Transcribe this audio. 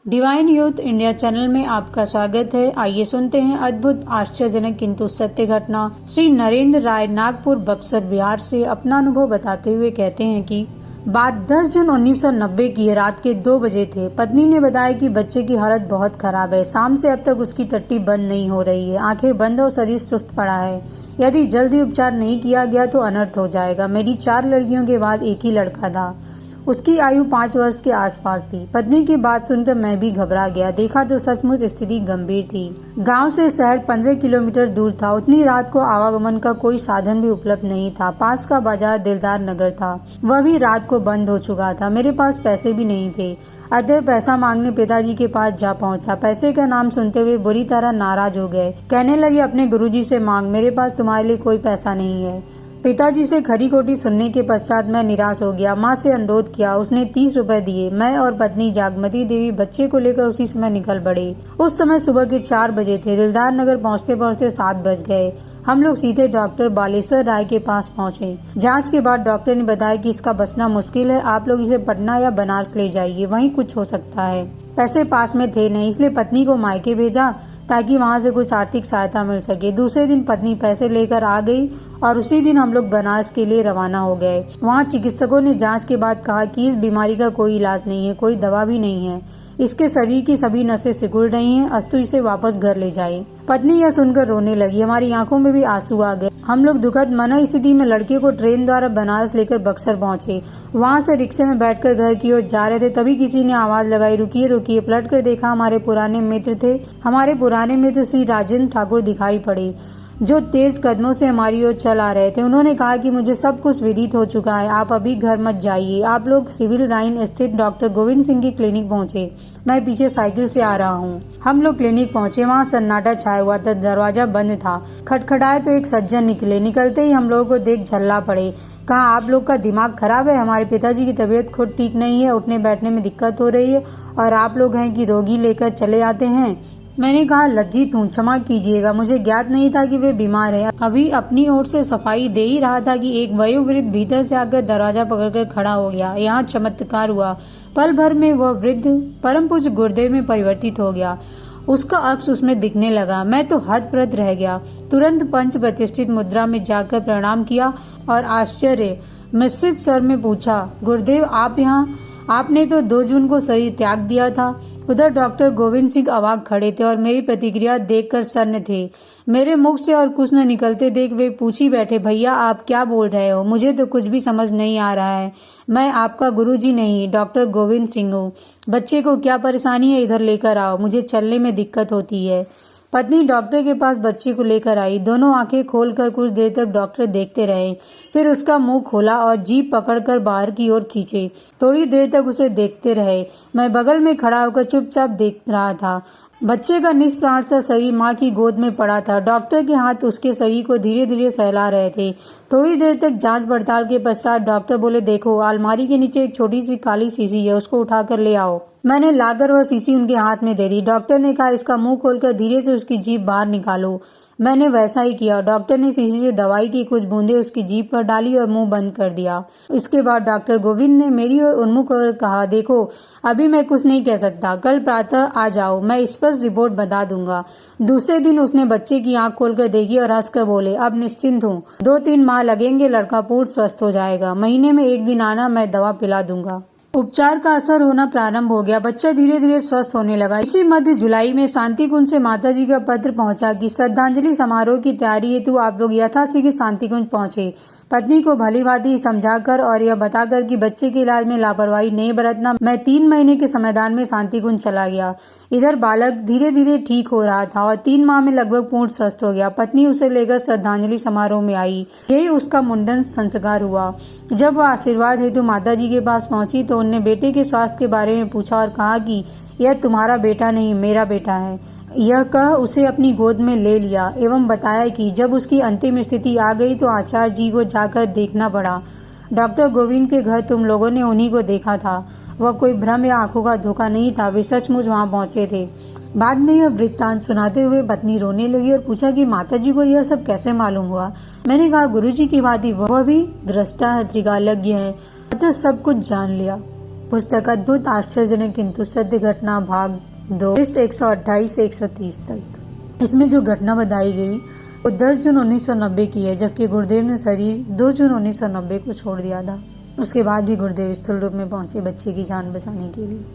Divine youth India channel में आपका स्वागत है। आइए सुनते हैं अद्भुत, आश्चर्यजनक किंतु सत्य घटना। श्री नरेंद्र राय नागपुर बक्सर बिहार से अपना अनुभव बताते हुए कहते हैं कि बात 10 जून 1990 की रात के 2 बजे थे। पत्नी ने बताया कि बच्चे की हालत बहुत खराब है। शाम से अब तक उसकी टट्टी बंद नहीं हो रही है, आंखें बंद और शरीर सुस्त पड़ा है। यदि जल्दी उपचार नहीं किया गया तो अनर्थ हो जाएगा। मेरी 4 लड़कियों के बाद एक ही लड़का था। उसकी आयु 5 वर्ष के आसपास थी। पत्नी की बात सुनकर मैं भी घबरा गया। देखा तो सचमुच स्थिति गंभीर थी। गांव से शहर 15 किलोमीटर दूर था। उतनी रात को आवागमन का कोई साधन भी उपलब्ध नहीं था। पास का बाजार दिलदार नगर था, वह भी रात को बंद हो चुका था। मेरे पास पैसे भी नहीं थे, अतः पैसा मांगने पिताजी के पास जा पहुंचा। पैसे का नाम सुनते हुए बुरी तरह नाराज हो गए। कहने लगे, अपने गुरुजी से मांग, मेरे पास तुम्हारे लिए कोई पैसा नहीं है। पिताजी से खरी खोटी सुनने के पश्चात मैं निराश हो गया। माँ से अनुरोध किया, उसने 30 रुपए दिए। मैं और पत्नी जागमती देवी बच्चे को लेकर उसी समय निकल पड़े। उस समय सुबह के 4 बजे थे। दिलदार नगर पहुँचते पहुँचते 7 बज गए। हम लोग सीधे डॉक्टर बालेश्वर राय के पास पहुँचे। जांच के बाद डॉक्टर ने बताया कि इसका बचना मुश्किल है, आप लोग इसे पटना या बनारस ले जाइए, वहीं कुछ हो सकता है। पैसे पास में थे नहीं, इसलिए पत्नी को मायके भेजा ताकि वहां से कुछ आर्थिक सहायता मिल सके। दूसरे दिन पत्नी पैसे लेकर आ गई और उसी दिन हम लोग बनारस के लिए रवाना हो गए। वहां चिकित्सकों ने जांच के बाद कहा कि इस बीमारी का कोई इलाज नहीं है, कोई दवा भी नहीं है। इसके शरीर की सभी नसें सिकुड़ रही हैं, अस्तु इसे वापस घर ले जाए। पत्नी यह सुनकर रोने लगी। हमारी आंखों में भी आंसू आ गए। हम लोग दुखद मना स्थिति में लड़के को ट्रेन द्वारा बनारस लेकर बक्सर पहुंचे। वहां से रिक्शे में बैठकर घर की ओर जा रहे थे, तभी किसी ने आवाज लगाई, रुकिए रुकिए। पलट कर देखा, हमारे पुराने मित्र थे। हमारे पुराने मित्र श्री राजेंद्र ठाकुर दिखाई पड़े, जो तेज कदमों से हमारी ओर चल आ रहे थे। उन्होंने कहा कि मुझे सब कुछ विदित हो चुका है, आप अभी घर मत जाइए। आप लोग सिविल लाइन स्थित डॉक्टर गोविंद सिंह की क्लिनिक पहुंचे। मैं पीछे साइकिल से आ रहा हूं। हम लोग क्लिनिक पहुंचे। वहां सन्नाटा छाया हुआ था, दरवाजा बंद था। खटखटाए तो एक सज्जन निकले। निकलते ही हम लोगों को देख झल्ला पड़े। कहा, आप लोग का दिमाग खराब है? हमारे पिताजी की तबीयत खुद ठीक नहीं है, उठने बैठने में दिक्कत हो रही है, और आप लोग हैं कि रोगी लेकर चले आते हैं। मैंने कहा, लज्जित हूँ, क्षमा कीजिएगा, मुझे ज्ञात नहीं था कि वे बीमार हैं। अभी अपनी ओर से सफाई दे ही रहा था कि एक वयोवृद्ध भीतर से आकर दरवाजा पकड़कर खड़ा हो गया। यहाँ चमत्कार हुआ। पल भर में वह वृद्ध परम पूज्य गुरुदेव में परिवर्तित हो गया। उसका अक्स उसमें दिखने लगा। मैं तो हतप्रभ रह गया। तुरंत पंच प्रतिष्ठित मुद्रा में जाकर प्रणाम किया और आश्चर्य मिश्रित स्वर में पूछा, गुरुदेव आप यहाँ? आपने तो 2 जून को शरीर त्याग दिया था। उधर डॉक्टर गोविंद सिंह अवाक खड़े थे और मेरी प्रतिक्रिया देखकर सन्न थे। मेरे मुख से और कुछ न निकलते देख वे पूछ ही बैठे, भैया आप क्या बोल रहे हो? मुझे तो कुछ भी समझ नहीं आ रहा है। मैं आपका गुरुजी नहीं, डॉक्टर गोविंद सिंह हूँ। बच्चे को क्या परेशानी है, इधर लेकर आओ, मुझे चलने में दिक्कत होती है। पत्नी डॉक्टर के पास बच्चे को लेकर आई। दोनों आंखें खोलकर कुछ देर तक डॉक्टर देखते रहे। फिर उसका मुंह खोला और जीभ पकड़कर बाहर की ओर खींचे। थोड़ी देर तक उसे देखते रहे। मैं बगल में खड़ा होकर चुपचाप देख रहा था। बच्चे का निष्प्राण सा शरीर माँ की गोद में पड़ा था। डॉक्टर के हाथ उसके शरीर को धीरे धीरे सहला रहे थे। थोड़ी देर तक जांच पड़ताल के पश्चात डॉक्टर बोले, देखो अलमारी के नीचे एक छोटी सी काली शीशी है, उसको उठाकर ले आओ। मैंने लाकर वह शीशी उनके हाथ में दे दी। डॉक्टर ने कहा, इसका मुंह खोलकर धीरे से उसकी जीभ बाहर निकालो। मैंने वैसा ही किया। डॉक्टर ने शीशी से दवाई की कुछ बूंदें उसकी जीभ पर डाली और मुंह बंद कर दिया। इसके बाद डॉक्टर गोविंद ने मेरी ओर उन्मुख होकर कहा, देखो अभी मैं कुछ नहीं कह सकता, कल प्रातः आ जाओ, मैं स्पष्ट रिपोर्ट बता दूंगा। दूसरे दिन उसने बच्चे की आंख खोलकर देखी और हंसकर बोले, अब निश्चिंत हूँ, 2-3 माह लगेंगे, लड़का पूर्ण स्वस्थ हो जाएगा। महीने में 1 दिन आना, मैं दवा पिला दूंगा। उपचार का असर होना प्रारंभ हो गया। बच्चा धीरे धीरे स्वस्थ होने लगा। इसी मध्य जुलाई में शांति कुंज से माताजी का पत्र पहुंचा कि श्रद्धांजलि समारोह की तैयारी हेतु आप लोग यथाशीघ्र शांति कुंज पहुंचे। पत्नी को भली भांति समझाकर और यह बताकर कि बच्चे के इलाज में लापरवाही नहीं बरतना, मैं 3 महीने के समयदान में शांति कुंज चला गया। इधर बालक धीरे धीरे ठीक हो रहा था और 3 माह में लगभग पूर्ण स्वस्थ हो गया। पत्नी उसे लेकर श्रद्धांजलि समारोह में आई। यही उसका मुंडन संस्कार हुआ। जब वह आशीर्वाद हेतु माताजी के पास पहुंची तो उनने बेटे के स्वास्थ्य के बारे में पूछा और कहा कि यह तुम्हारा बेटा नहीं, मेरा बेटा है। यह कह उसे अपनी गोद में ले लिया एवं बताया कि जब उसकी अंतिम स्थिति आ गई तो आचार्य जी को जाकर देखना पड़ा। डॉक्टर गोविंद के घर तुम लोगों ने उन्हीं को देखा था। वह कोई भ्रम या आंखों का धोखा नहीं था, वे सचमुच वहां पहुंचे थे। बाद में यह वृत्तांत सुनाते हुए पत्नी रोने लगी और पूछा कि माताजी को यह सब कैसे मालूम हुआ। मैंने कहा, गुरुजी की भांति वह भी दृष्टा है, त्रिकालज्ञ है, अतः सब कुछ जान लिया। पुस्तक अद्भुत आश्चर्यजनक किंतु सत्य घटना भाग 2 पृष्ठ 128 से 130 तक। इसमें जो घटना बताई गई वो 10 जून 1990 की है, जबकि गुरुदेव ने शरीर 2 जून 1990 को छोड़ दिया था। उसके बाद भी गुरुदेव स्थूल रूप में पहुंचे बच्चे की जान बचाने के लिए।